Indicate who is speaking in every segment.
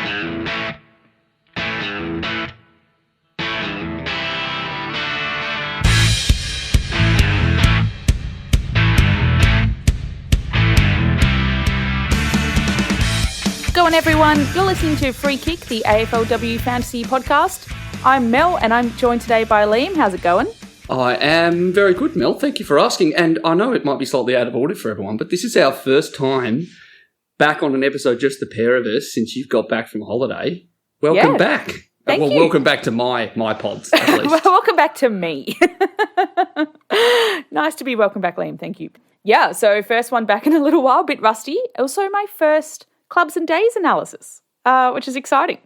Speaker 1: Go on, everyone. You're listening to Free Kick, the AFLW Fantasy Podcast. I'm Mel, and I'm joined today by Liam. How's it going?
Speaker 2: I am very good, Mel. Thank you for asking. And I know it might be slightly out of order for everyone, but this is our first time back on an episode, just the pair of us, since you've got back from holiday. Welcome back.
Speaker 1: Thank you.
Speaker 2: Welcome back to my pods, at least.
Speaker 1: Welcome back to me. Nice to be welcome back, Liam. Thank you. Yeah, so first one back in a little while, a bit rusty. Also my first clubs and days analysis, which is exciting.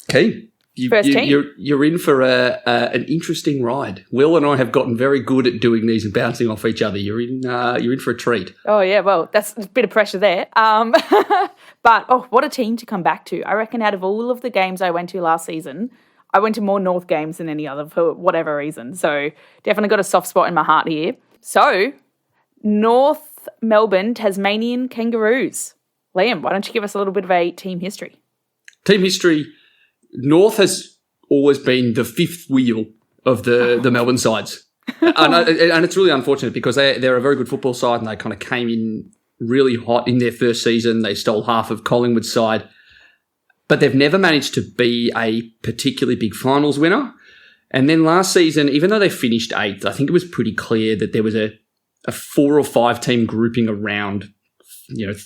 Speaker 2: Okay. You're in for an interesting ride. Will and I have gotten very good at doing these and bouncing off each other. You're in for a treat.
Speaker 1: Oh yeah, well that's a bit of pressure there. But what a team to come back to. I reckon out of all of the games I went to last season, I went to more North games than any other for whatever reason. So definitely got a soft spot in my heart here. So North Melbourne Tasmanian Kangaroos. Liam, why don't you give us a little bit of a team history?
Speaker 2: Team history. North has always been the fifth wheel of the Melbourne sides. And it's really unfortunate because they're a very good football side and they kind of came in really hot in their first season. They stole half of Collingwood's side. But they've never managed to be a particularly big finals winner. And then last season, even though they finished eighth, I think it was pretty clear that there was a 4 or 5 team grouping around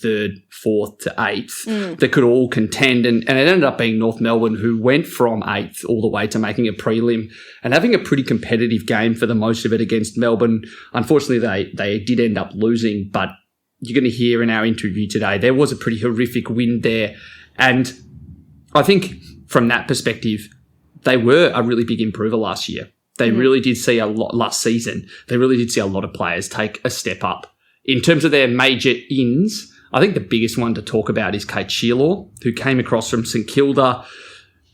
Speaker 2: third, fourth to eighth that could all contend. And it ended up being North Melbourne who went from eighth all the way to making a prelim and having a pretty competitive game for the most of it against Melbourne. Unfortunately, they did end up losing, but you're going to hear in our interview today, there was a pretty horrific win there. And I think from that perspective, they were a really big improver last year. They really did see a lot last season. They really did see a lot of players take a step up. In terms of their major ins, I think the biggest one to talk about is Kate Shierlaw, who came across from St Kilda,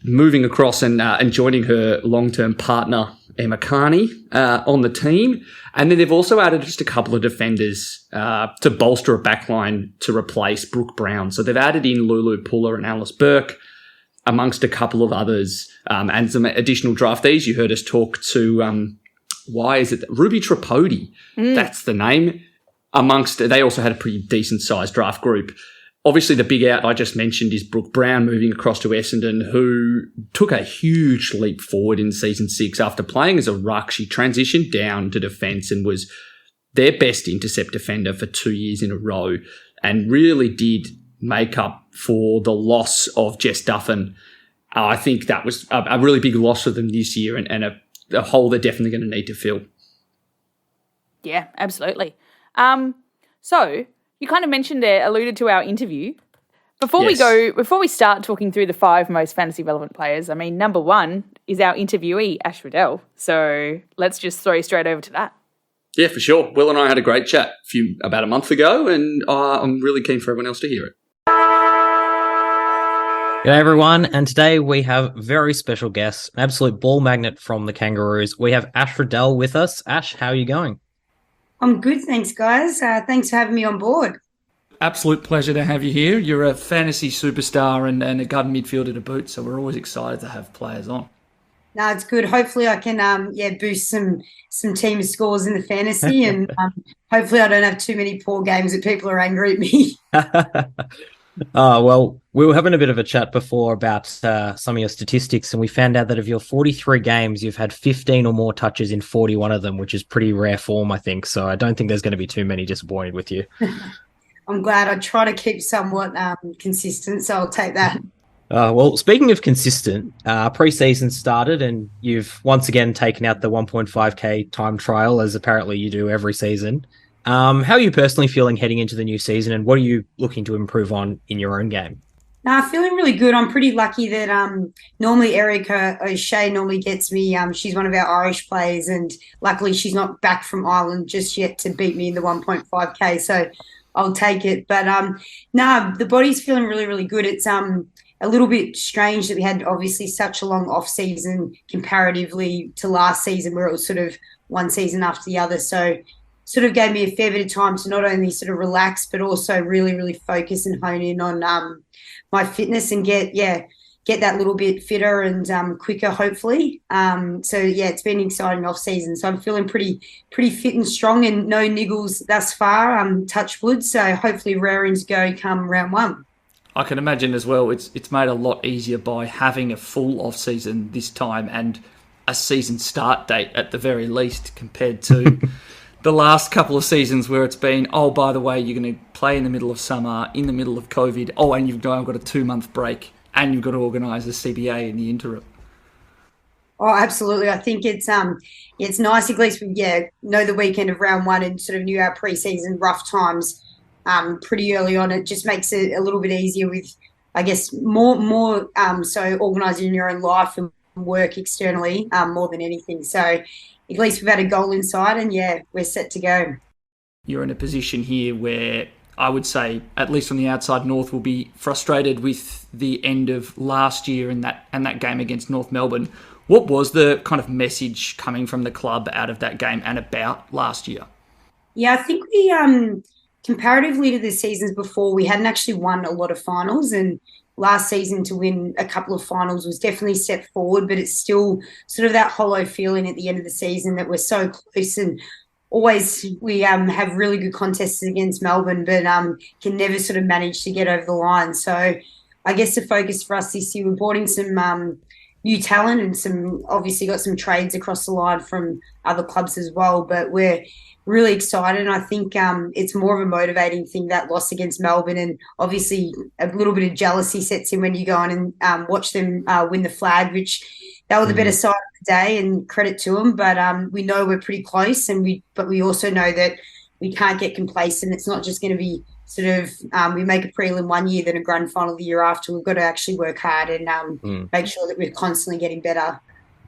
Speaker 2: moving across and joining her long-term partner, Emma Carney, on the team. And then they've also added just a couple of defenders to bolster a backline to replace Brooke Brown. So they've added in Lulu Puller and Alice Burke, amongst a couple of others, and some additional draftees. You heard us talk to, Ruby Tripodi. That's the name. They also had a pretty decent-sized draft group. Obviously, the big out I just mentioned is Brooke Brown moving across to Essendon, who took a huge leap forward in Season 6 after playing as a ruck. She transitioned down to defence and was their best intercept defender for 2 years in a row and really did make up for the loss of Jess Duffin. I think that was a really big loss for them this year and a hole they're definitely going to need to fill.
Speaker 1: Yeah, absolutely. So you kind of alluded to our interview. Before we start talking through the 5 most fantasy relevant players, I mean, number 1 is our interviewee, Ash Ridell. So let's just throw straight over to that.
Speaker 2: Yeah, for sure. Will and I had a great chat about a month ago, and I'm really keen for everyone else to hear it.
Speaker 3: G'day everyone, and today we have very special guests, an absolute ball magnet from the Kangaroos. We have Ash Ridell with us. Ash, how are you going?
Speaker 4: I'm good, thanks, guys. Thanks for having me on board.
Speaker 5: Absolute pleasure to have you here. You're a fantasy superstar and a garden midfielder to boot, so we're always excited to have players on.
Speaker 4: No, it's good. Hopefully I can boost some team scores in the fantasy and hopefully I don't have too many poor games that people are angry at me.
Speaker 3: Well, we were having a bit of a chat before about some of your statistics, and we found out that of your 43 games, you've had 15 or more touches in 41 of them, which is pretty rare form, I think. So I don't think there's going to be too many disappointed with you.
Speaker 4: I'm glad. I try to keep somewhat consistent, so I'll take that.
Speaker 3: Well, speaking of consistent, pre-season started and you've once again taken out the 1.5K time trial, as apparently you do every season. How are you personally feeling heading into the new season, and what are you looking to improve on in your own game?
Speaker 4: Feeling really good. I'm pretty lucky that normally Erica O'Shea normally gets me. She's one of our Irish players, and luckily she's not back from Ireland just yet to beat me in the 1.5K, so I'll take it. But the body's feeling really, really good. It's a little bit strange that we had obviously such a long off season comparatively to last season, where it was sort of one season after the other. So sort of gave me a fair bit of time to not only sort of relax, but also really, really focus and hone in on my fitness and get that little bit fitter and quicker, hopefully. It's been an exciting off season. So I'm feeling pretty fit and strong, and no niggles thus far. Touch wood. So hopefully raring to go come round one.
Speaker 5: I can imagine as well. It's made a lot easier by having a full off season this time and a season start date at the very least, compared to the last couple of seasons where it's been, oh, by the way, you're going to play in the middle of summer, in the middle of COVID. Oh, and you've now got a 2-month break, and you've got to organise a CBA in the interim.
Speaker 4: Oh, absolutely. I think it's nice at least we know the weekend of round one and sort of knew our pre-season rough times pretty early on. It just makes it a little bit easier with, I guess, more so organising your own life and work externally more than anything. So at least we've had a goal inside, and we're set to go.
Speaker 5: You're in a position here where I would say, at least on the outside, North will be frustrated with the end of last year and that game against North Melbourne. What was the kind of message coming from the club out of that game and about last year?
Speaker 4: Yeah, I think we, comparatively to the seasons before, we hadn't actually won a lot of finals, and last season to win a couple of finals was definitely a step forward, but it's still sort of that hollow feeling at the end of the season that we're so close, and always we have really good contests against Melbourne, but can never sort of manage to get over the line. So I guess the focus for us this year, we brought in some new talent and obviously got some trades across the line from other clubs as well, but we're really excited. And I think it's more of a motivating thing, that loss against Melbourne, and obviously a little bit of jealousy sets in when you go on and watch them win the flag, which they were the better side of the day, and credit to them. But we know we're pretty close, but we also know that we can't get complacent. It's not just going to be sort of we make a prelim one year, then a grand final the year after. We've got to actually work hard and make sure that we're constantly getting better.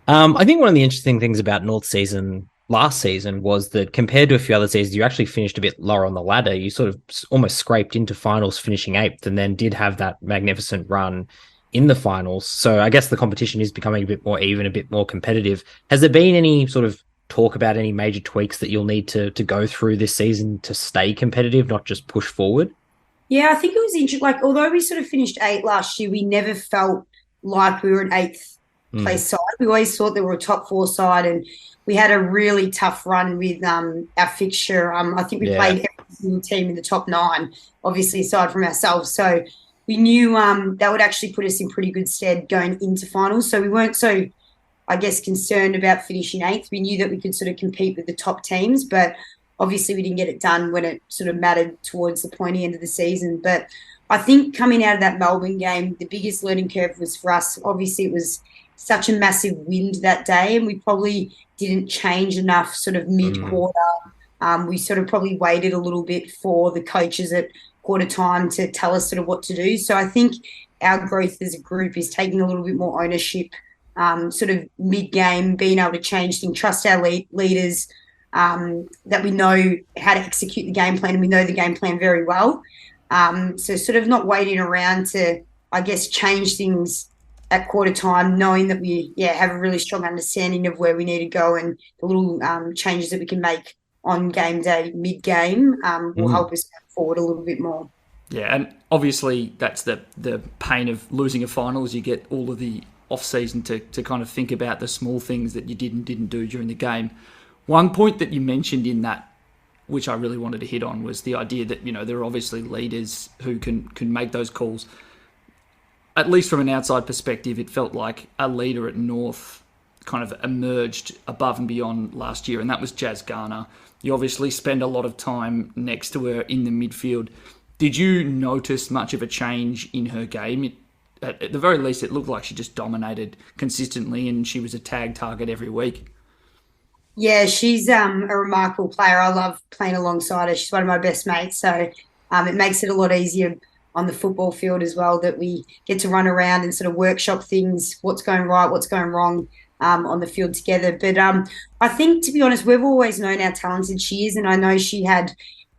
Speaker 3: I think one of the interesting things about North season last season was that compared to a few other seasons, you actually finished a bit lower on the ladder. You sort of almost scraped into finals, finishing 8th, and then did have that magnificent run in the finals. So I guess the competition is becoming a bit more even, a bit more competitive. Has there been any sort of talk about any major tweaks that you'll need to go through this season to stay competitive, not just push forward?
Speaker 4: Yeah, I think it was interesting. Like, although we sort of finished 8th last year, we never felt like we were an 8th place side. We always thought that we were a top 4 side, and we had a really tough run with our fixture. I think we played every single team in the top 9, obviously aside from ourselves. So we knew that would actually put us in pretty good stead going into finals. So we weren't so, I guess, concerned about finishing 8th. We knew that we could sort of compete with the top teams, but obviously we didn't get it done when it sort of mattered towards the pointy end of the season. But I think coming out of that Melbourne game, the biggest learning curve was for us. Obviously it was such a massive wind that day, and we probably didn't change enough sort of mid-quarter. We sort of probably waited a little bit for the coaches at quarter time to tell us sort of what to do. So I think our growth as a group is taking a little bit more ownership, sort of mid-game, being able to change things, trust our leaders, that we know how to execute the game plan, and we know the game plan very well. So sort of not waiting around to, I guess, change things at quarter time, knowing that we have a really strong understanding of where we need to go, and the little changes that we can make on game day, mid-game, will help us go forward a little bit more.
Speaker 5: Yeah, and obviously that's the pain of losing a final, is you get all of the off-season to kind of think about the small things that you did and didn't do during the game. One point that you mentioned in that, which I really wanted to hit on, was the idea that, there are obviously leaders who can make those calls. At least from an outside perspective, it felt like a leader at North kind of emerged above and beyond last year, and that was Jazz Garner. You obviously spend a lot of time next to her in the midfield. Did you notice much of a change in her game? At the very least, it looked like she just dominated consistently, and she was a tag target every week.
Speaker 4: Yeah, she's a remarkable player. I love playing alongside her. She's one of my best mates, so it makes it a lot easier on the football field as well, that we get to run around and sort of workshop things, what's going right, what's going wrong on the field together. But I think, to be honest, we've always known how talented she is, and I know she had,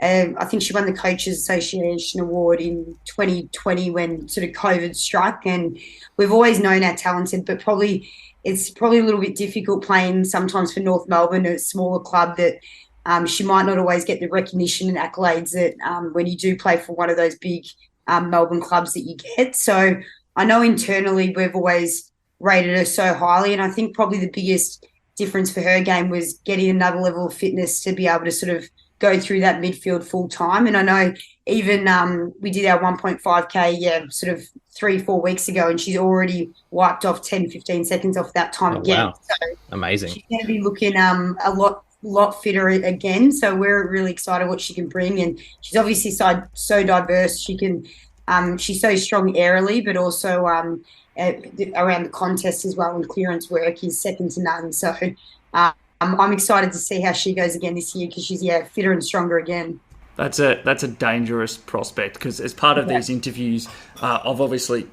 Speaker 4: I think she won the Coaches Association Award in 2020 when sort of COVID struck, and we've always known how talented, but it's probably a little bit difficult playing sometimes for North Melbourne, a smaller club that She might not always get the recognition and accolades that when you do play for one of those big Melbourne clubs that you get. So I know internally we've always rated her so highly, and I think probably the biggest difference for her game was getting another level of fitness to be able to sort of go through that midfield full time. And I know even we did our 1.5K, sort of 3-4 weeks ago, and she's already wiped off 10, 15 seconds off that time again.
Speaker 3: Wow.
Speaker 4: So
Speaker 3: Amazing.
Speaker 4: she's going to be looking a lot fitter again. So we're really excited what she can bring. And she's obviously so diverse. She can, she's so strong aerially, but also around the contest as well, and clearance work is second to none. So I'm excited to see how she goes again this year, because she's fitter and stronger again.
Speaker 5: That's a dangerous prospect, because as part of these interviews, I've obviously,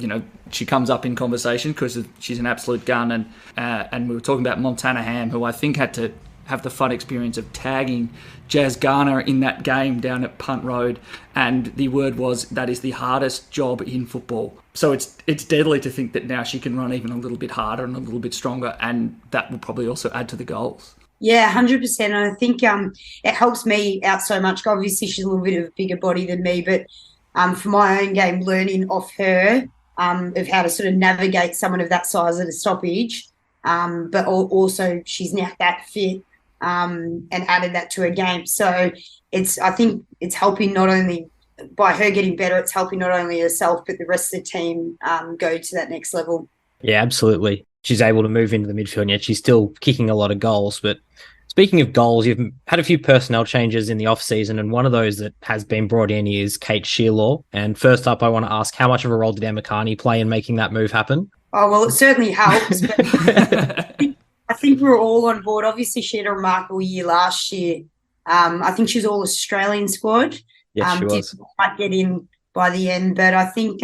Speaker 5: she comes up in conversation because she's an absolute gun, and we were talking about Montana Ham, who I think had to have the fun experience of tagging Jazz Garner in that game down at Punt Road, and the word was that is the hardest job in football. So it's deadly to think that now she can run even a little bit harder and a little bit stronger, and that will probably also add to the goals.
Speaker 4: Yeah, 100%. And I think it helps me out so much. Obviously, she's a little bit of a bigger body than me, but for my own game, learning off her of how to sort of navigate someone of that size at a stoppage, but also she's now that fit and added that to her game. So I think it's helping not only by her getting better, it's helping not only herself, but the rest of the team go to that next level.
Speaker 3: Yeah, absolutely. She's able to move into the midfield, and yet she's still kicking a lot of goals. But speaking of goals, you've had a few personnel changes in the off-season, and one of those that has been brought in is Kate Shierlaw. And first up, I want to ask, how much of a role did Emma Carney play in making that move happen?
Speaker 4: Oh, well, it certainly helps. But I think we're all on board. Obviously, she had a remarkable year last year. I think she was all-Australian squad.
Speaker 3: Yes, she was.
Speaker 4: Didn't quite get in by the end, but I think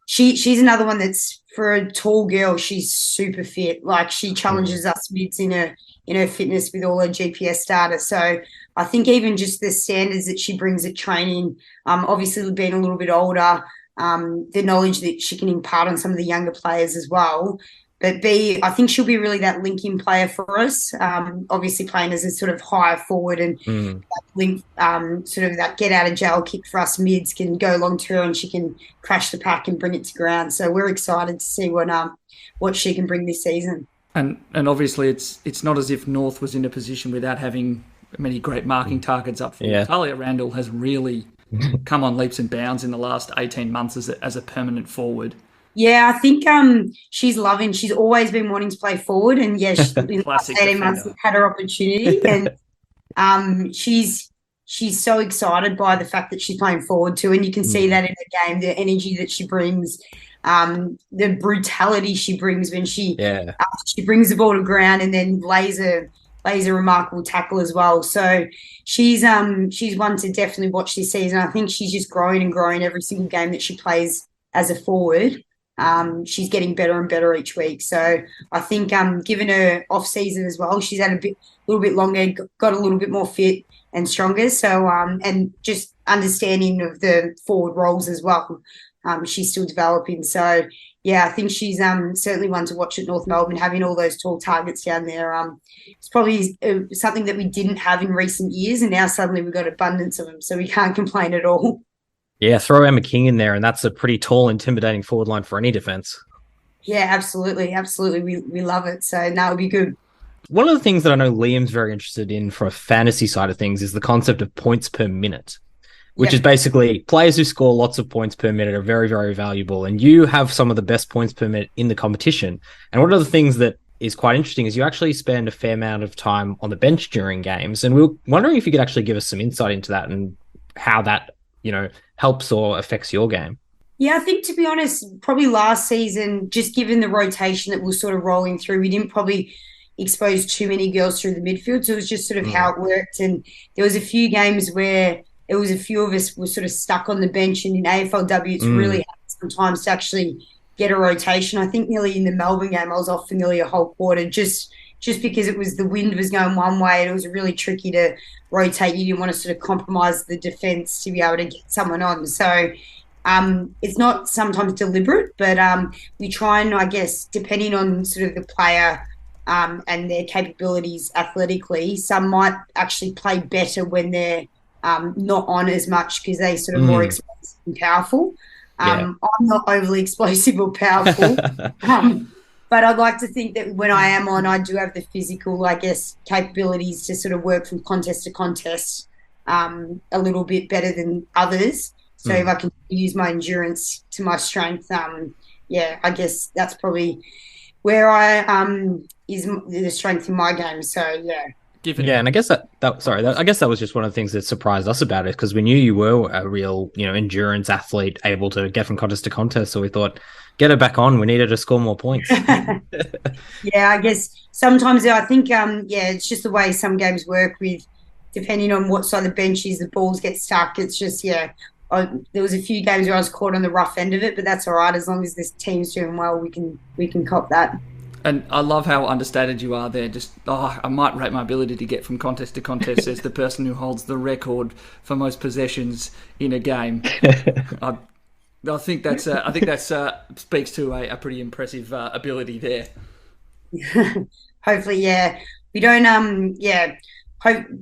Speaker 4: she's another one that's, for a tall girl, she's super fit. Like, she challenges us mids in her fitness with all her GPS data. So I think even just the standards that she brings at training, obviously being a little bit older, the knowledge that she can impart on some of the younger players as well. But I think she'll be really that linking player for us, obviously playing as a sort of higher forward, and that link, sort of that get out of jail kick for us mids can go long to her, and she can crash the pack and bring it to ground. So we're excited to see what she can bring this season.
Speaker 5: And obviously it's not as if North was in a position without having many great marking targets up front. Yeah. Talia Randall has really come on leaps and bounds in the last 18 months as a permanent forward.
Speaker 4: Yeah, I think she's always been wanting to play forward, and in the last 18 months had her opportunity, and she's so excited by the fact that she's playing forward too, and you can see that in the game, the energy that she brings, the brutality she brings when she brings the ball to ground and then lays a remarkable tackle as well. So she's one to definitely watch this season. I think she's just growing and growing every single game that she plays as a forward. She's getting better and better each week. So I think given her off season as well, she's had a little bit longer, got a little bit more fit and stronger. So and just understanding of the forward roles as well. She's still developing. So yeah, I think she's certainly one to watch at North Melbourne, having all those tall targets down there. It's probably something that we didn't have in recent years, and now suddenly we've got abundance of them. So we can't complain at all.
Speaker 3: Yeah, throw Emma King in there, and that's a pretty tall, intimidating forward line for any defence.
Speaker 4: Yeah, absolutely. Absolutely. We love it. So that would be good.
Speaker 3: One of the things that I know Liam's very interested in from a fantasy side of things is the concept of points per minute, which is basically players who score lots of points per minute are very, very valuable. And you have some of the best points per minute in the competition. And one of the things that is quite interesting is you actually spend a fair amount of time on the bench during games. And we're wondering if you could actually give us some insight into that and how that, helps or affects your game.
Speaker 4: Yeah, I think, to be honest, probably last season, just given the rotation that was sort of rolling through, we didn't probably expose too many girls through the midfield. So it was just sort of how it worked. And there was a few games where it was a few of us were sort of stuck on the bench, and in AFLW, it's really hard sometimes to actually get a rotation. I think nearly in the Melbourne game, I was off for nearly a whole quarter just because the wind was going one way, and it was really tricky to rotate. You didn't want to sort of compromise the defence to be able to get someone on. So it's not sometimes deliberate, but we try and, I guess, depending on sort of the player, and their capabilities athletically. Some might actually play better when they're not on as much because they sort of more explosive and powerful. I'm not overly explosive or powerful. But I'd like to think that when I am on, I do have the physical, I guess, capabilities to sort of work from contest to contest a little bit better than others. So if I can use my endurance to my strength, I guess that's probably where I is the strength in my game. So
Speaker 3: and I guess I guess that was just one of the things that surprised us about it, because we knew you were a real, endurance athlete, able to get from contest to contest. So we thought, get her back on. We needed to score more points.
Speaker 4: Yeah, I guess sometimes I think it's just the way some games work with, depending on what side of the bench is, the balls get stuck. It's just there was a few games where I was caught on the rough end of it, but that's all right as long as this team's doing well. We can cop that.
Speaker 5: And I love how understated you are there. Just, I might rate my ability to get from contest to contest as the person who holds the record for most possessions in a game. I think that speaks to a pretty impressive ability there.
Speaker 4: Hopefully, we don't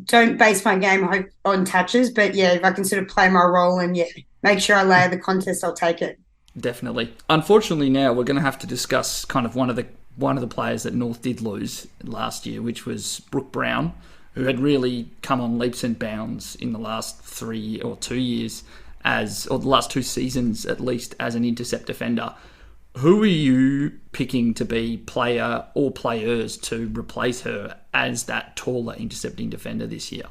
Speaker 4: don't base my game on touches, but if I can sort of play my role and make sure I layer the contest, I'll take it.
Speaker 5: Definitely. Unfortunately, now we're going to have to discuss kind of one of the players that North did lose last year, which was Brooke Brown, who had really come on leaps and bounds in the last 3 or 2 years or the last 2 seasons at least, as an intercept defender. Who are you picking to be player or players to replace her as that taller intercepting defender this year?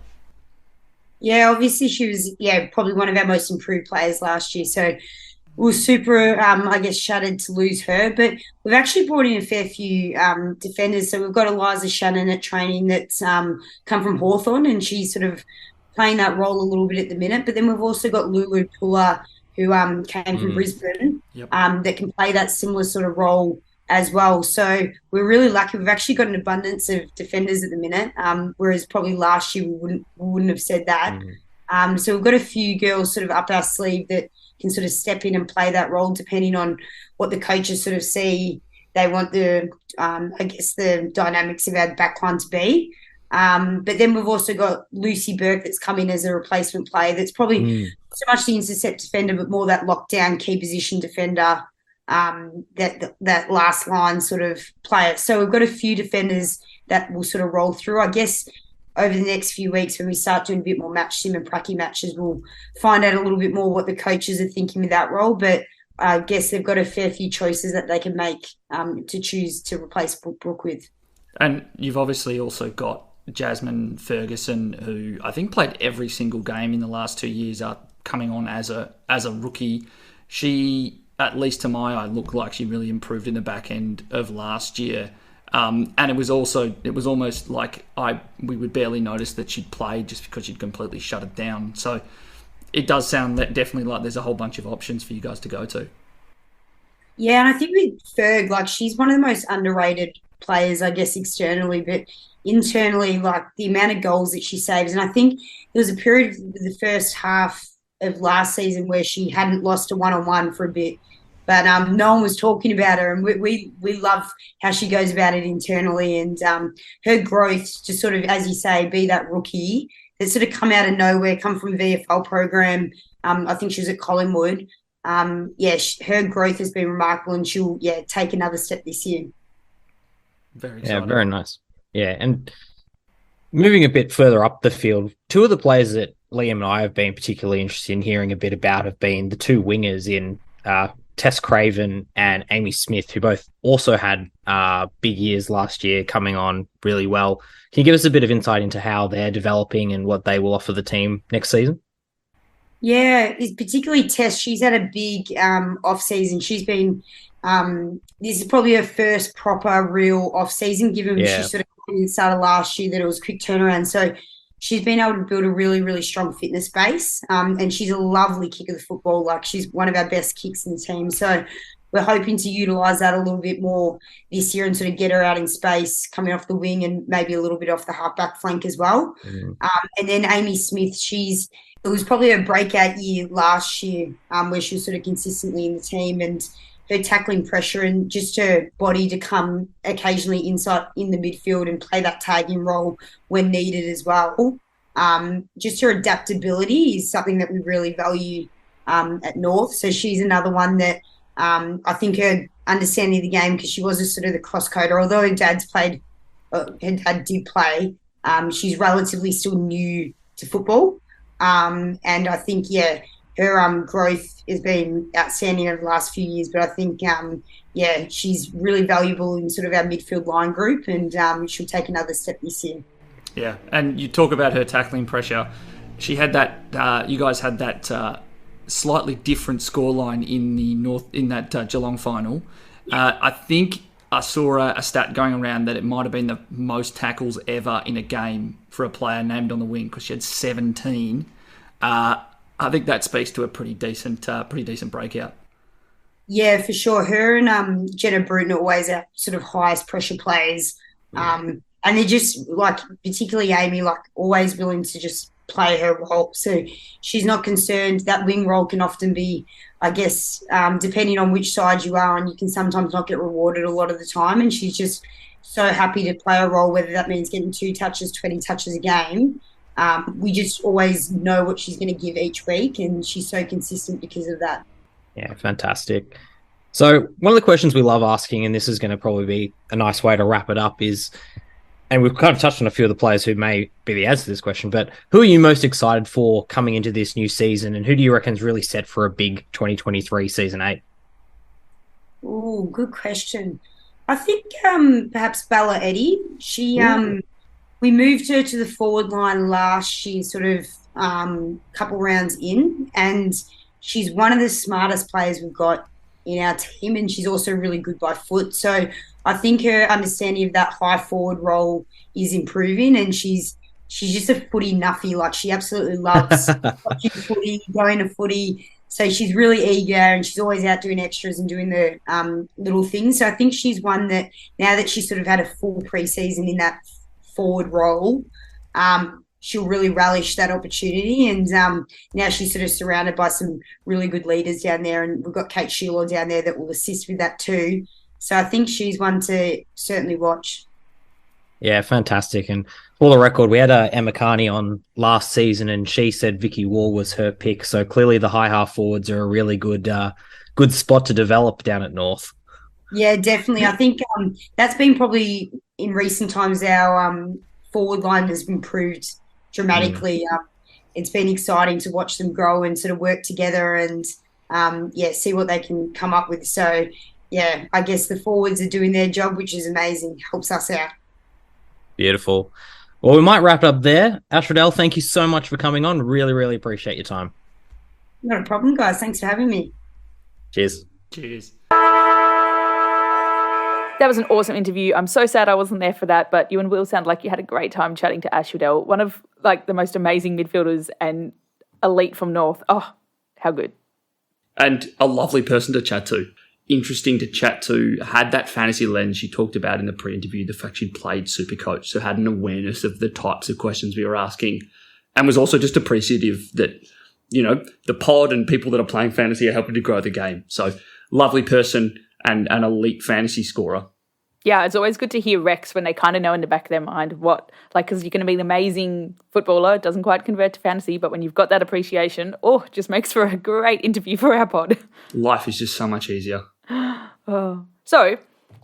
Speaker 4: Yeah, obviously she was probably one of our most improved players last year. So we were super, shattered to lose her. But we've actually brought in a fair few defenders. So we've got Eliza Shannon at training that's come from Hawthorn, and she's sort of playing that role a little bit at the minute. But then we've also got Lulu Puller, who came from Brisbane, that can play that similar sort of role as well. So we're really lucky. We've actually got an abundance of defenders at the minute, whereas probably last year we wouldn't have said that. So we've got a few girls sort of up our sleeve that can sort of step in and play that role depending on what the coaches sort of see they want the dynamics of our backline to be. But then we've also got Lucy Burke that's come in as a replacement player that's probably not so much the intercept defender, but more that lockdown key position defender, that last line sort of player. So we've got a few defenders that will sort of roll through. I guess over the next few weeks when we start doing a bit more match sim and pracky matches, we'll find out a little bit more what the coaches are thinking with that role. But I guess they've got a fair few choices that they can make to choose to replace Brooke with. And
Speaker 5: you've obviously also got Jasmine Ferguson, who I think played every single game in the last 2 years, coming on as a rookie. She, at least to my eye, looked like she really improved in the back end of last year. And it was almost like we would barely notice that she'd played just because she'd completely shut it down. So it does sound definitely like there's a whole bunch of options for you guys to go to. Yeah, and I think with Ferg, she's one of the most underrated players, I guess, externally, but internally, the amount of goals that she saves. And I think there was a period of the first half of last season where she hadn't lost a one-on-one for a bit. But no one was talking about her, and we love how she goes about it internally, and her growth to sort of, as you say, be that rookie that sort of come out of nowhere, come from VFL program. I think she was at Collingwood. Her growth has been remarkable, and she'll take another step this year. Very exciting.
Speaker 3: Yeah, very nice. Yeah, and moving a bit further up the field, two of the players that Liam and I have been particularly interested in hearing a bit about have been the two wingers in Tess Craven and Amy Smith, who both also had big years last year, coming on really well. Can you give us a bit of insight into how they're developing and what they will offer the team next season?
Speaker 4: Yeah, particularly Tess. She's had a big off-season. She's been this is probably her first proper real off-season, given she sort of started last year, that it was a quick turnaround. So she's been able to build a really, really strong fitness base, and she's a lovely kick of the football. She's one of our best kicks in the team. So we're hoping to utilise that a little bit more this year and sort of get her out in space, coming off the wing and maybe a little bit off the halfback flank as well. And then Amy Smith, it was probably a breakout year last year, where she was sort of consistently in the team, and her tackling pressure and just her body to come occasionally inside in the midfield and play that tagging role when needed as well. Just her adaptability is something that we really value at North. So she's another one that I think her understanding of the game, because she was a sort of the cross-coder, although her dad did play, she's relatively still new to football. And I think, her growth has been outstanding over the last few years, but I think, she's really valuable in sort of our midfield line group, and she'll take another step this year.
Speaker 5: Yeah, and you talk about her tackling pressure. She had that. You guys had that slightly different scoreline in that Geelong final. I think I saw a stat going around that it might have been the most tackles ever in a game for a player named on the wing, because she had 17. I think that speaks to a pretty decent breakout.
Speaker 4: Yeah, for sure. Her and Jenna Bruton are always our sort of highest pressure players. And they're just, like, particularly Amy, like, always willing to just play her role. So she's not concerned. That wing role can often be, I guess, depending on which side you are, and you can sometimes not get rewarded a lot of the time. And she's just so happy to play a role, whether that means getting 2 touches, 20 touches a game. We just always know what she's going to give each week, and she's so consistent because of that.
Speaker 3: Yeah, fantastic. So one of the questions we love asking, and this is going to probably be a nice way to wrap it up, is, and we've kind of touched on a few of the players who may be the answer to this question, but who are you most excited for coming into this new season, and who do you reckon is really set for a big 2023 Season 8?
Speaker 4: Oh, good question. I think perhaps Bella Eddy. She we moved her to the forward line last year, sort of couple rounds in, and she's one of the smartest players we've got in our team, and she's also really good by foot. So I think her understanding of that high forward role is improving, and she's just a footy nuffy. Like, she absolutely loves watching footy, going to footy. So she's really eager, and she's always out doing extras and doing the little things. So I think she's one that, now that she's sort of had a full preseason in that forward role, she'll really relish that opportunity. And now she's sort of surrounded by some really good leaders down there, and we've got Kate Shierlaw down there that will assist with that too. So I think she's one to certainly watch.
Speaker 3: Yeah, fantastic. And for the record, we had Emma Carney on last season, and she said Vicki Wall was her pick. So clearly the high half forwards are a really good spot to develop down at North.
Speaker 4: Yeah, definitely. I think that's been probably, in recent times, our forward line has improved dramatically. It's been exciting to watch them grow and sort of work together and, see what they can come up with. So, yeah, I guess the forwards are doing their job, which is amazing. Helps us out.
Speaker 3: Beautiful. Well, we might wrap it up there. Ash Ridell, thank you so much for coming on. Really, really appreciate your time.
Speaker 4: Not a problem, guys. Thanks for having me.
Speaker 3: Cheers.
Speaker 5: Cheers.
Speaker 1: That was an awesome interview. I'm so sad I wasn't there for that, but you and Will sound like you had a great time chatting to Ash Ridell, one of, like, the most amazing midfielders and elite from North. Oh, how good.
Speaker 2: And a lovely person to chat to. Interesting to chat to. Had that fantasy lens she talked about in the pre-interview, the fact she'd played Supercoach, so had an awareness of the types of questions we were asking, and was also just appreciative that, you know, the pod and people that are playing fantasy are helping to grow the game. So lovely person and an elite fantasy scorer.
Speaker 1: Yeah, it's always good to hear Rex when they kind of know in the back of their mind what, like, because you're going to be an amazing footballer. It doesn't quite convert to fantasy, but when you've got that appreciation, it just makes for a great interview for our pod.
Speaker 2: Life is just so much easier.
Speaker 1: So,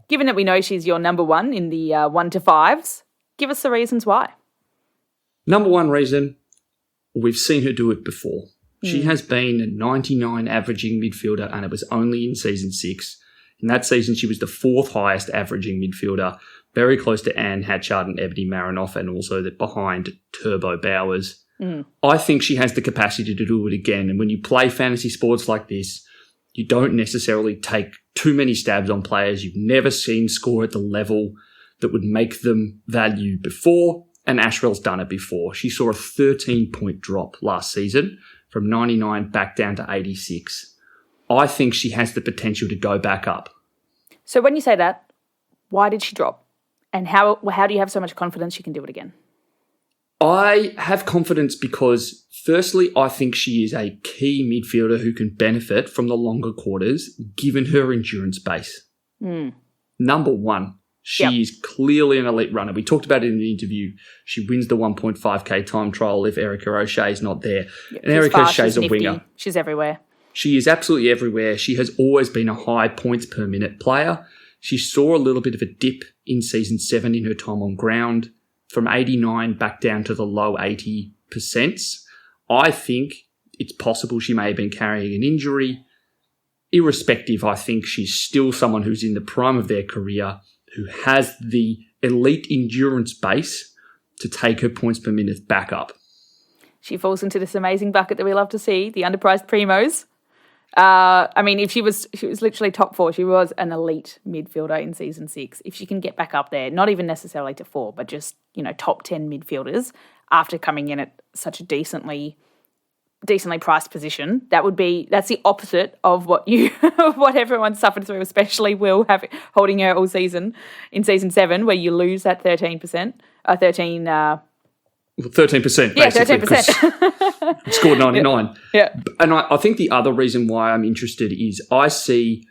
Speaker 1: given that we know she's your number one in the 1 to 5s, give us the reasons why.
Speaker 2: Number one reason, we've seen her do it before. She has been a 99 averaging midfielder, and it was only in season 6. In that season, she was the 4th highest averaging midfielder, very close to Anne Hatchard and Ebony Marinoff, and also behind Turbo Bowers. I think she has the capacity to do it again. And when you play fantasy sports like this, you don't necessarily take too many stabs on players you've never seen score at the level that would make them value before, and Ashrell's done it before. She saw a 13-point drop last season from 99 back down to 86. I think she has the potential to go back up.
Speaker 1: So when you say that, why did she drop? And how do you have so much confidence she can do it again?
Speaker 2: I have confidence because, firstly, I think she is a key midfielder who can benefit from the longer quarters, given her endurance base. Number one, she is clearly an elite runner. We talked about it in the interview. She wins the 1.5k time trial if Erica O'Shea is not there.
Speaker 1: Yep.
Speaker 2: And Erica O'Shea's a winger.
Speaker 1: She's everywhere.
Speaker 2: She is absolutely everywhere. She has always been a high points per minute player. She saw a little bit of a dip in season 7 in her time on ground, from 89 back down to the low 80%. I think it's possible she may have been carrying an injury. Irrespective, I think she's still someone who's in the prime of their career, who has the elite endurance base to take her points per minute back up.
Speaker 1: She falls into this amazing bucket that we love to see, the underpriced primos. I mean, if she was literally top 4, she was an elite midfielder in season 6. If she can get back up there, not even necessarily to 4, but just, top 10 midfielders after coming in at such a decently priced position, that's the opposite of what what everyone suffered through, especially Will holding her all season in season 7, where you lose that 13%,
Speaker 2: 13%,
Speaker 1: yeah,
Speaker 2: basically.
Speaker 1: 13%.
Speaker 2: Scored 99.
Speaker 1: Yeah.
Speaker 2: And I think the other reason why I'm interested is I see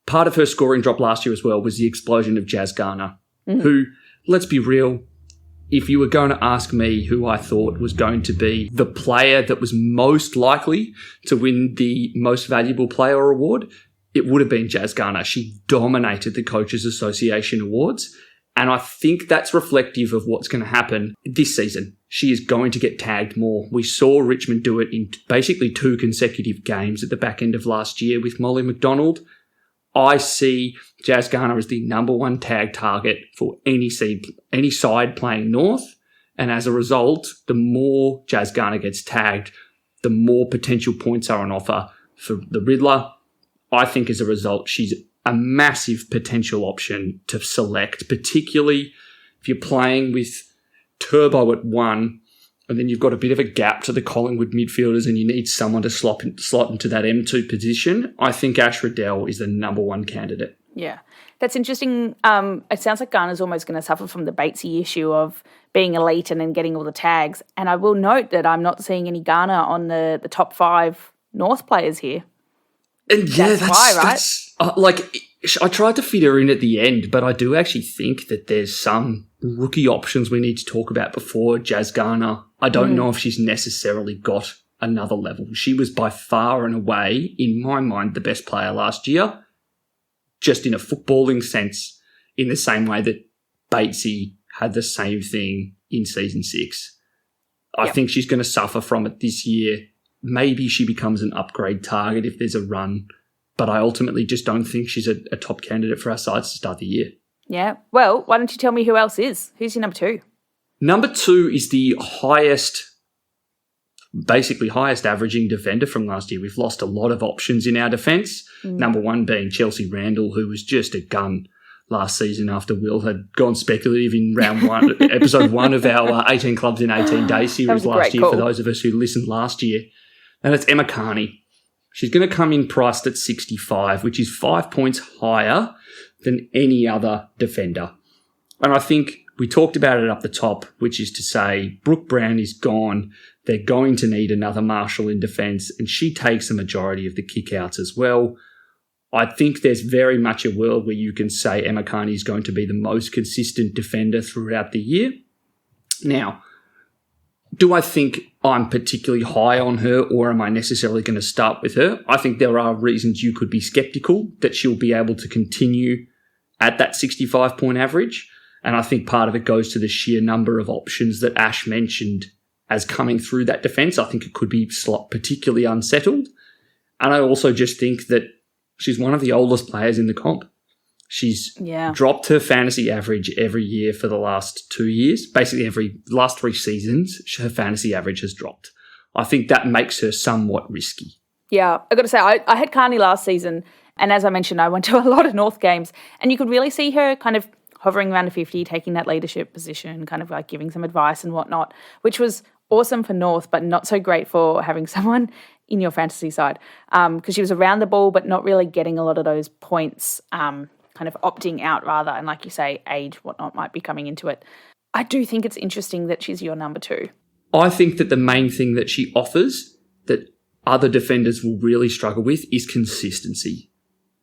Speaker 2: part of her scoring drop last year as well was the explosion of Jazz Garner, who, let's be real, if you were going to ask me who I thought was going to be the player that was most likely to win the most valuable player award, it would have been Jazz Garner. She dominated the Coaches Association Awards. And I think that's reflective of what's going to happen this season. She is going to get tagged more. We saw Richmond do it in basically 2 consecutive games at the back end of last year with Molly McDonald. I see Jazz Garner as the number 1 tag target for any side playing North. And as a result, the more Jazz Garner gets tagged, the more potential points are on offer for the Riddler. I think as a result, she's a massive potential option to select, particularly if you're playing with Turbo at 1 and then you've got a bit of a gap to the Collingwood midfielders and you need someone to slot into that M2 position. I think Ash Ridell is the number 1 candidate.
Speaker 1: Yeah, that's interesting. It sounds like Garner's almost going to suffer from the Batesy issue of being elite and then getting all the tags. And I will note that I'm not seeing any Garner on the top 5 North players here.
Speaker 2: And yeah, that's
Speaker 1: why, right?
Speaker 2: That's, I tried to fit her in at the end, but I do actually think that there's some rookie options we need to talk about before Jazz Garner. I don't know if she's necessarily got another level. She was by far and away, in my mind, the best player last year, just in a footballing sense, in the same way that Batesy had the same thing in season 6. I think she's going to suffer from it this year. Maybe she becomes an upgrade target if there's a run, but I ultimately just don't think she's a top candidate for our sides to start the year.
Speaker 1: Yeah. Well, why don't you tell me who else is? Who's your number 2?
Speaker 2: Number 2 is the highest averaging defender from last year. We've lost a lot of options in our defence. Number 1 being Chelsea Randall, who was just a gun last season after Will had gone speculative in round 1, episode 1 of our 18 Clubs in 18 Days series last year, for those of us who listened last year. And it's Emma Carney. She's going to come in priced at 65, which is 5 points higher than any other defender. And I think we talked about it up the top, which is to say Brooke Brown is gone. They're going to need another marshal in defence, and she takes the majority of the kickouts as well. I think there's very much a world where you can say Emma Carney is going to be the most consistent defender throughout the year. Now, do I think I'm particularly high on her, or am I necessarily going to start with her? I think there are reasons you could be sceptical that she'll be able to continue at that 65-point average. And I think part of it goes to the sheer number of options that Ash mentioned as coming through that defence. I think it could be particularly unsettled. And I also just think that she's one of the oldest players in the comp. She's dropped her fantasy average every year for the last 2 years. Basically, last 3 seasons, her fantasy average has dropped. I think that makes her somewhat risky.
Speaker 1: Yeah, I've got to say, I had Carney last season, and as I mentioned, I went to a lot of North games, and you could really see her kind of hovering around a 50, taking that leadership position, kind of like giving some advice and whatnot, which was awesome for North, but not so great for having someone in your fantasy side, because she was around the ball, but not really getting a lot of those points, kind of opting out rather. And like you say, age, whatnot might be coming into it. I do think it's interesting that she's your number 2.
Speaker 2: I think that the main thing that she offers that other defenders will really struggle with is consistency.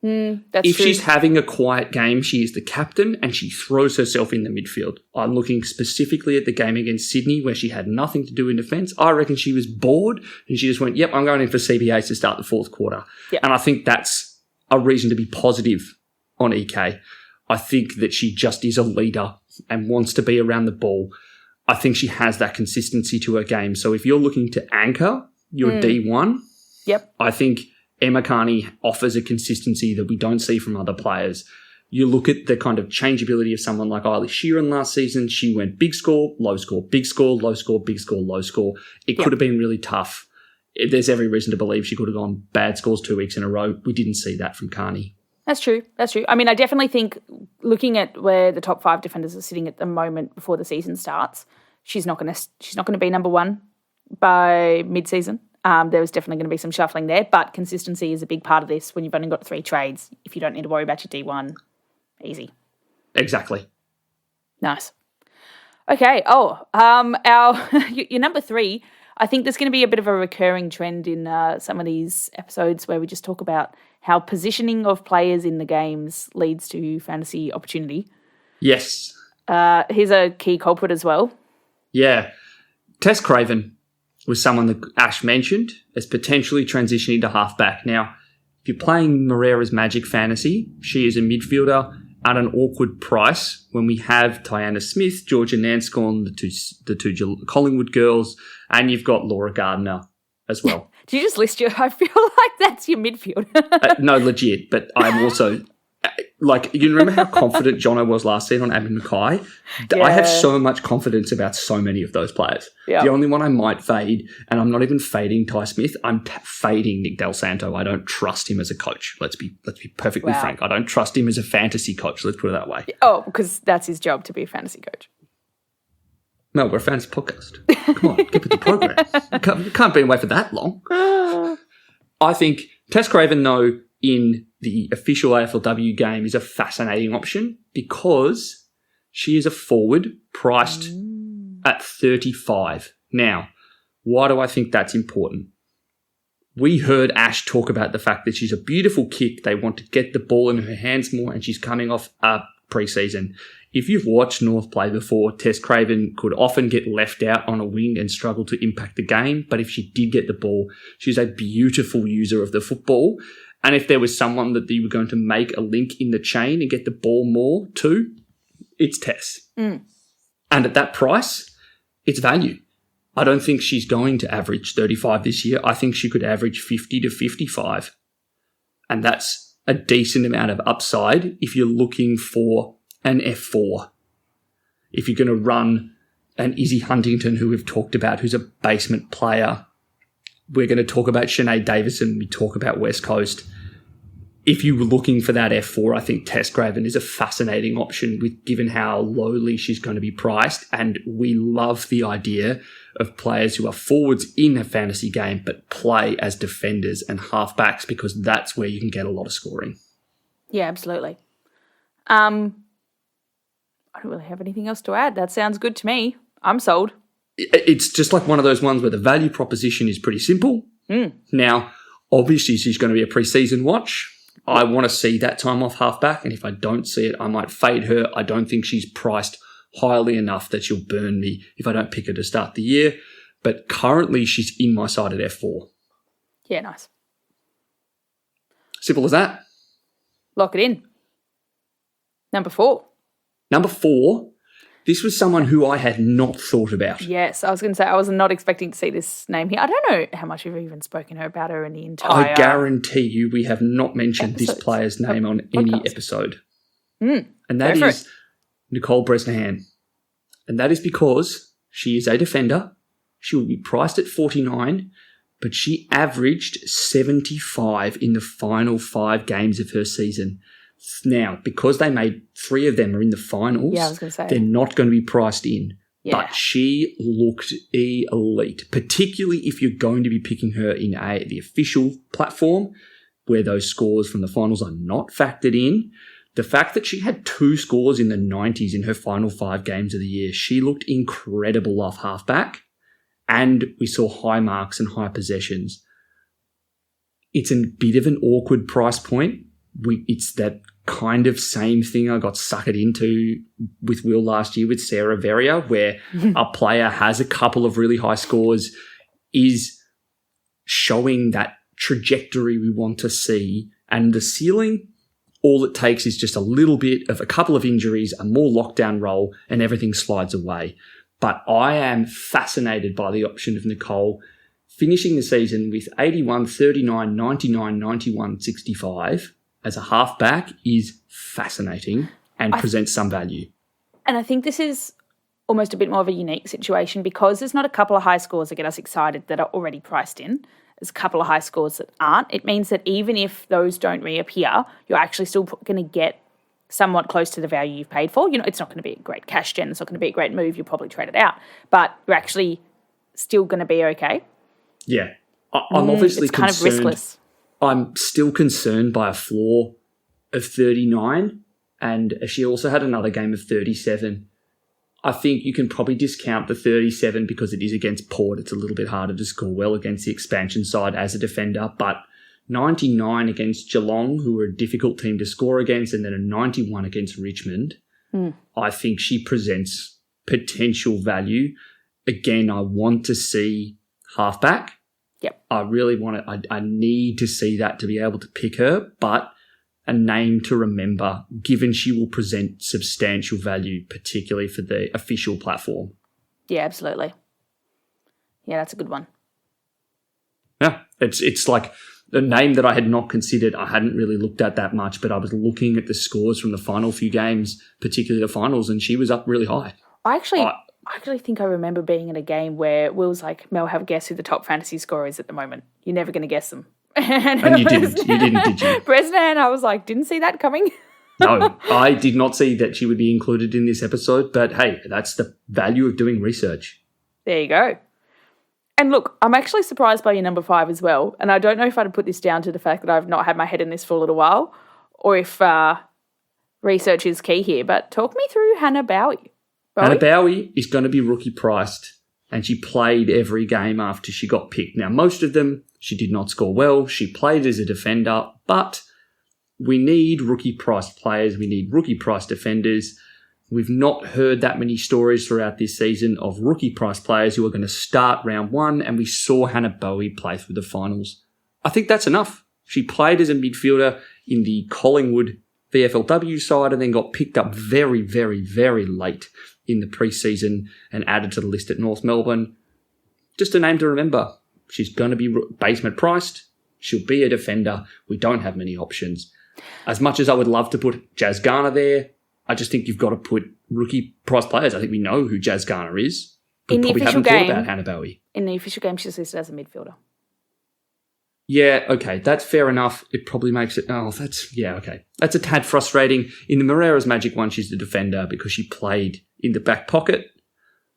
Speaker 1: That's
Speaker 2: if
Speaker 1: true.
Speaker 2: she's having a quiet game, she is the captain and she throws herself in the midfield. I'm looking specifically at the game against Sydney where she had nothing to do in defence. I reckon she was bored and she just went, yep, I'm going in for CBAs to start the fourth quarter.
Speaker 1: Yep.
Speaker 2: And I think that's a reason to be positive on EK. I think that she just is a leader and wants to be around the ball. I think she has that consistency to her game. So if you're looking to anchor your D1,
Speaker 1: Yep.
Speaker 2: I think Emma Carney offers a consistency that we don't see from other players. You look at the kind of changeability of someone like Eilish Sheeran last season. She went big score, low score, big score, low score, big score, low score. It could have been really tough. There's every reason to believe she could have gone bad scores 2 weeks in a row. We didn't see that from Carney.
Speaker 1: That's true. That's true. I mean, I definitely think looking at where the top 5 defenders are sitting at the moment before the season starts, she's not going to be number 1 by mid-season. There's definitely going to be some shuffling there, but consistency is a big part of this when you've only got 3 trades. If you don't need to worry about your D1, easy.
Speaker 2: Exactly.
Speaker 1: Nice. Okay. Your number 3, I think there's going to be a bit of a recurring trend in some of these episodes where we just talk about how positioning of players in the games leads to fantasy opportunity.
Speaker 2: Yes.
Speaker 1: Here's a key culprit as well.
Speaker 2: Yeah. Tess Craven was someone that Ash mentioned as potentially transitioning to halfback. Now, if you're playing Moreira's Magic Fantasy, she is a midfielder at an awkward price when we have Tiana Smith, Georgia Nanscorn, the two Collingwood girls, and you've got Laura Gardner as well.
Speaker 1: Did you just list I feel like that's your midfield.
Speaker 2: No, legit, but I'm also... Like, you remember how confident Jono was last season on Abby Mackay?
Speaker 1: Yeah.
Speaker 2: I have so much confidence about so many of those players.
Speaker 1: Yeah.
Speaker 2: The only one I might fade, and I'm not even fading Ty Smith, I'm fading Nick Del Santo. I don't trust him as a coach. Let's be perfectly frank. I don't trust him as a fantasy coach. Let's put it that way.
Speaker 1: Oh, because that's his job to be a fantasy coach.
Speaker 2: No, we're a fantasy podcast. Come on, get with the program. You can't be away for that long. I think Tess Craven, though, in the official AFLW game is a fascinating option because she is a forward priced at 35. Now, why do I think that's important? We heard Ash talk about the fact that she's a beautiful kick. They want to get the ball in her hands more, and she's coming off a preseason. If you've watched North play before, Tess Craven could often get left out on a wing and struggle to impact the game. But if she did get the ball, she's a beautiful user of the football. And if there was someone that you were going to make a link in the chain and get the ball more to, it's Tess. And at that price, it's value. I don't think she's going to average 35 this year. I think she could average 50 to 55. And that's a decent amount of upside if you're looking for an F4. If you're going to run an Izzy Huntington, who we've talked about, who's a basement player. We're going to talk about Sinead Davison. We talk about West Coast. If you were looking for that F4, I think Tess Craven is a fascinating option given how lowly she's going to be priced. And we love the idea of players who are forwards in a fantasy game but play as defenders and halfbacks because that's where you can get a lot of scoring.
Speaker 1: Yeah, absolutely. I don't really have anything else to add. That sounds good to me. I'm sold.
Speaker 2: It's just like one of those ones where the value proposition is pretty simple. Now, obviously, she's going to be a preseason watch. I want to see that time off halfback, and if I don't see it, I might fade her. I don't think she's priced highly enough that she'll burn me if I don't pick her to start the year. But currently, she's in my side at F4.
Speaker 1: Yeah, nice.
Speaker 2: Simple as that.
Speaker 1: Lock it in. Number 4.
Speaker 2: Number 4, this was someone who I had not thought about.
Speaker 1: Yes, I was going to say I was not expecting to see this name here. I don't know how much we've even spoken about her in the entire...
Speaker 2: I guarantee you we have not mentioned this
Speaker 1: episodes
Speaker 2: player's name on
Speaker 1: podcast.
Speaker 2: any episode. And that
Speaker 1: Go for
Speaker 2: is Nicole Bresnahan. And that is because she is a defender. She will be priced at 49, but she averaged 75 in the final 5 games of her season. Now, because they made 3 of them are in the finals,
Speaker 1: Yeah, I was going to say.
Speaker 2: they're not going to be priced in.
Speaker 1: Yeah.
Speaker 2: But she looked elite, particularly if you're going to be picking her in the official platform where those scores from the finals are not factored in. The fact that she had 2 scores in the 90s in her final 5 games of the year, she looked incredible off halfback, and we saw high marks and high possessions. It's a bit of an awkward price point. It's that kind of same thing I got suckered into with Will last year with Sarah Verrier, where a player has a couple of really high scores, is showing that trajectory we want to see, and the ceiling, all it takes is just a little bit of a couple of injuries, a more lockdown role, and everything slides away. But I am fascinated by the option of Nicole finishing the season with 81, 39, 99, 91, 65 as a halfback is fascinating and presents some value.
Speaker 1: And I think this is almost a bit more of a unique situation because there's not a couple of high scores that get us excited that are already priced in. There's a couple of high scores that aren't. It means that even if those don't reappear, you're actually still going to get somewhat close to the value you've paid for. It's not going to be a great cash gen. It's not going to be a great move. You'll probably trade it out. But you're actually still going to be okay.
Speaker 2: Yeah. I'm obviously
Speaker 1: it's kind
Speaker 2: concerned.
Speaker 1: of riskless.
Speaker 2: I'm still concerned by a floor of 39, and she also had another game of 37. I think you can probably discount the 37 because it is against Port. It's a little bit harder to score well against the expansion side as a defender, but 99 against Geelong, who are a difficult team to score against, and then a 91 against Richmond. I think she presents potential value. Again, I want to see halfback.
Speaker 1: Yep.
Speaker 2: I really want to, I need to see that to be able to pick her, but a name to remember, given she will present substantial value, particularly for the official platform.
Speaker 1: Yeah, absolutely. Yeah, that's a good one.
Speaker 2: Yeah, it's like a name that I had not considered. I hadn't really looked at that much, but I was looking at the scores from the final few games, particularly the finals, and she was up really high.
Speaker 1: I actually think I remember being in a game where Will's like, Mel, have a guess who the top fantasy scorer is at the moment. You're never going to guess them.
Speaker 2: And you didn't, did you?
Speaker 1: Bresnan, I was like, didn't see that coming.
Speaker 2: No, I did not see that she would be included in this episode, but hey, that's the value of doing research.
Speaker 1: There you go. And look, I'm actually surprised by your number 5 as well. And I don't know if I'd put this down to the fact that I've not had my head in this for a little while or if research is key here, but talk me through Hannah Bowie.
Speaker 2: Hannah Bowie is going to be rookie priced, and she played every game after she got picked. Now, most of them, she did not score well. She played as a defender, but we need rookie priced players. We need rookie priced defenders. We've not heard that many stories throughout this season of rookie priced players who are going to start round 1, and we saw Hannah Bowie play through the finals. I think that's enough. She played as a midfielder in the Collingwood VFLW side and then got picked up very, very, very late in the preseason and added to the list at North Melbourne. Just a name to remember. She's going to be basement priced. She'll be a defender. We don't have many options. As much as I would love to put Jazz Garner there, I just think you've got to put rookie price players. I think we know who Jazz Garner is. We probably haven't thought about Hannah Bowie.
Speaker 1: In the official game, she's listed as a midfielder.
Speaker 2: Yeah, okay, that's fair enough. It probably makes it... okay. That's a tad frustrating. In the Moreira's Magic one, she's the defender because she played in the back pocket.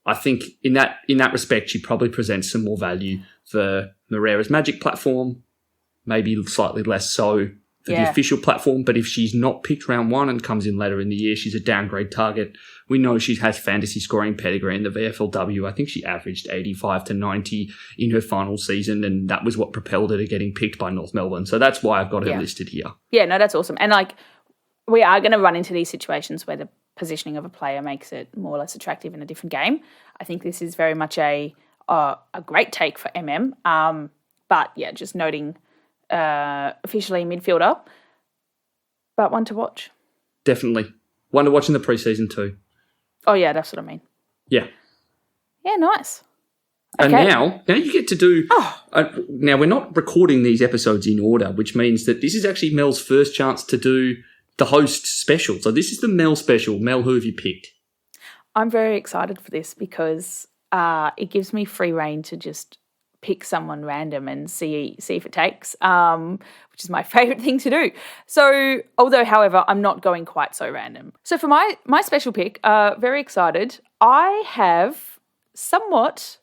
Speaker 2: I think in that respect, she probably presents some more value for Moreira's Magic platform, maybe slightly less so for the official platform. But if she's not picked round 1 and comes in later in the year, she's a downgrade target. We know she has fantasy scoring pedigree in the VFLW. I think she averaged 85 to 90 in her final season, and that was what propelled her to getting picked by North Melbourne. So that's why I've got her listed here. Yeah,
Speaker 1: no, that's awesome. And we are going to run into these situations where the positioning of a player makes it more or less attractive in a different game. I think this is very much a great take for MM. But yeah, just noting officially midfielder, but one to watch.
Speaker 2: Definitely. One to watch in the preseason too.
Speaker 1: Oh yeah, that's what I mean.
Speaker 2: Yeah.
Speaker 1: Yeah, nice.
Speaker 2: Okay. And now you get to do... now, we're not recording these episodes in order, which means that this is actually Mel's first chance to do the host special. So this is the Mel special. Mel, who have you picked?
Speaker 1: I'm very excited for this because it gives me free rein to just pick someone random and see if it takes, which is my favourite thing to do. So, however, I'm not going quite so random. So for my special pick, very excited. I have somewhat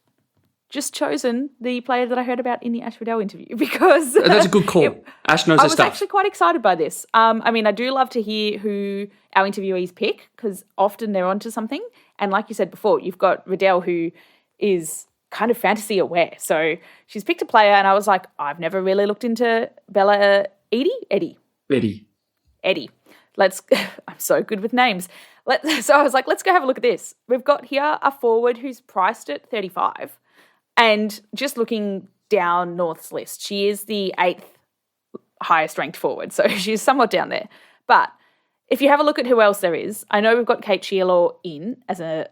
Speaker 1: just chosen the player that I heard about in the Ash Ridell interview because
Speaker 2: That's a good call. Ash knows
Speaker 1: I
Speaker 2: her
Speaker 1: was
Speaker 2: stuff.
Speaker 1: actually quite excited by this. I mean, I do love to hear who our interviewees pick because often they're onto something. And like you said before, you've got Riddell who is kind of fantasy aware. So she's picked a player and I was like, I've never really looked into Bella Eddie. I'm so good with names. So I was like, let's go have a look at this. We've got here a forward who's priced at 35. And just looking down North's list, she is the 8th highest ranked forward. So she's somewhat down there. But if you have a look at who else there is, I know we've got Kate Shierlaw in as a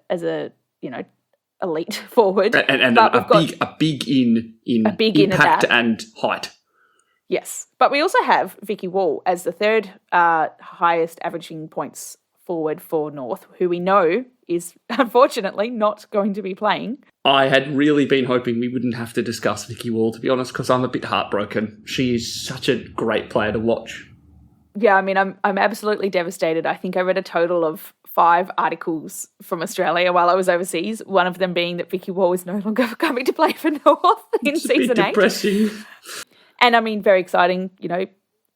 Speaker 1: elite forward.
Speaker 2: And a big in impact and height.
Speaker 1: Yes. But we also have Vicki Wall as the 3rd highest averaging points forward for North, who we know is unfortunately not going to be playing.
Speaker 2: I had really been hoping we wouldn't have to discuss Vicki Wall, to be honest, because I'm a bit heartbroken. She is such a great player to watch.
Speaker 1: Yeah, I mean, I'm absolutely devastated. I think I read a total of 5 articles from Australia while I was overseas, one of them being that Vicki Wall is no longer coming to play for North in season 8.
Speaker 2: Depressing.
Speaker 1: And I mean, very exciting,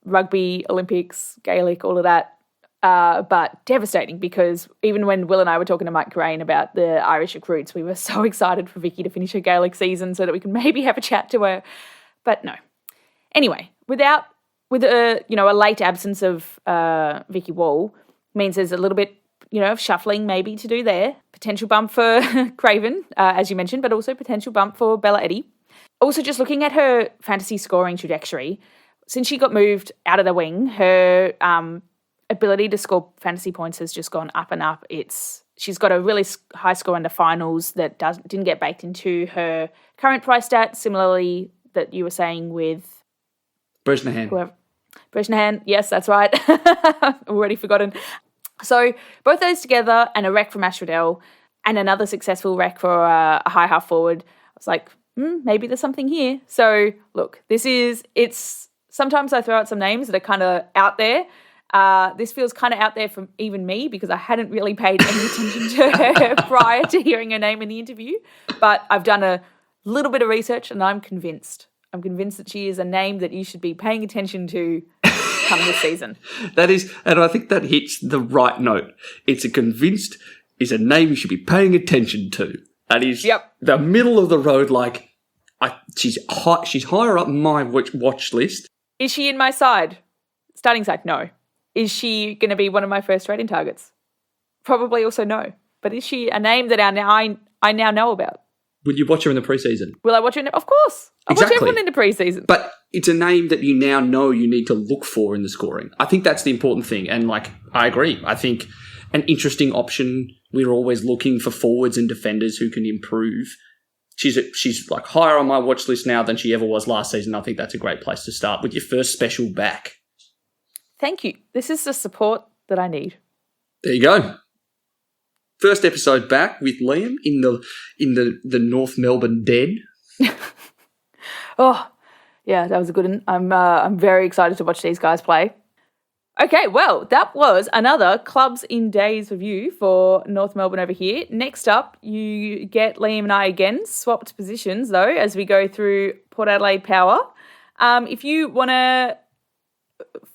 Speaker 1: rugby, Olympics, Gaelic, all of that. But devastating because even when Will and I were talking to Mike Crane about the Irish recruits, we were so excited for Vicki to finish her Gaelic season so that we could maybe have a chat to her. But no. Anyway, with a late absence of Vicki Wall means there's a little bit, of shuffling maybe to do there. Potential bump for Craven, as you mentioned, but also potential bump for Bella Eddie. Also, just looking at her fantasy scoring trajectory, since she got moved out of the wing, her ability to score fantasy points has just gone up and up. She's got a really high score in the finals that didn't get baked into her current price stat. Similarly, that you were saying with Bresnahan. Yes, that's right. Already forgotten. So both those together and a rec from Ash Ridell and another successful rec for a high half forward. I was like, maybe there's something here. So look, it's sometimes I throw out some names that are kind of out there. This feels kind of out there from even me because I hadn't really paid any attention to her prior to hearing her name in the interview. But I've done a little bit of research and I'm convinced. I'm convinced that she is a name that you should be paying attention to come this season.
Speaker 2: That is, and I think that hits the right note. It's is a name you should be paying attention to. That is the middle of the road. Like, she's higher up my watch list.
Speaker 1: Is she in my side? Starting side? No. Is she going to be one of my first trading targets? Probably also no. But is she a name that I now know about?
Speaker 2: Will you watch her in the preseason?
Speaker 1: Will I watch her? Of course. I'll watch everyone in the preseason.
Speaker 2: But it's a name that you now know you need to look for in the scoring. I think that's the important thing. And, I agree. I think an interesting option, we're always looking for forwards and defenders who can improve. She's higher on my watch list now than she ever was last season. I think that's a great place to start with your first special back.
Speaker 1: Thank you. This is the support that I need.
Speaker 2: There you go. First episode back with Liam in the North Melbourne den.
Speaker 1: Oh, yeah, that was a good one. I'm very excited to watch these guys play. Okay, well, that was another Clubs in Days review for North Melbourne over here. Next up, you get Liam and I again, swapped positions though, as we go through Port Adelaide Power. If you want to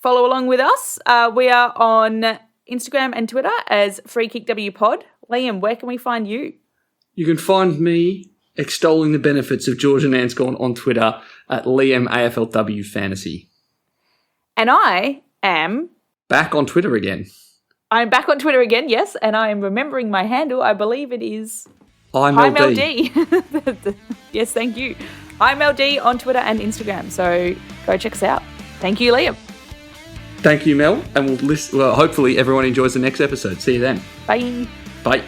Speaker 1: follow along with us, we are on Instagram and Twitter as FreeKickWPod. Liam, where can we find you?
Speaker 2: You can find me extolling the benefits of George and Anscorn on Twitter at Liam AFLW Fantasy.
Speaker 1: And I am...
Speaker 2: back on Twitter again.
Speaker 1: I'm back on Twitter again, yes, and I am remembering my handle. I believe it is...
Speaker 2: I'm Mel
Speaker 1: D. Yes, thank you. I'm Mel D on Twitter and Instagram, so go check us out. Thank you, Liam.
Speaker 2: Thank you, Mel, and we'll hopefully everyone enjoys the next episode. See you then.
Speaker 1: Bye.
Speaker 2: Bye.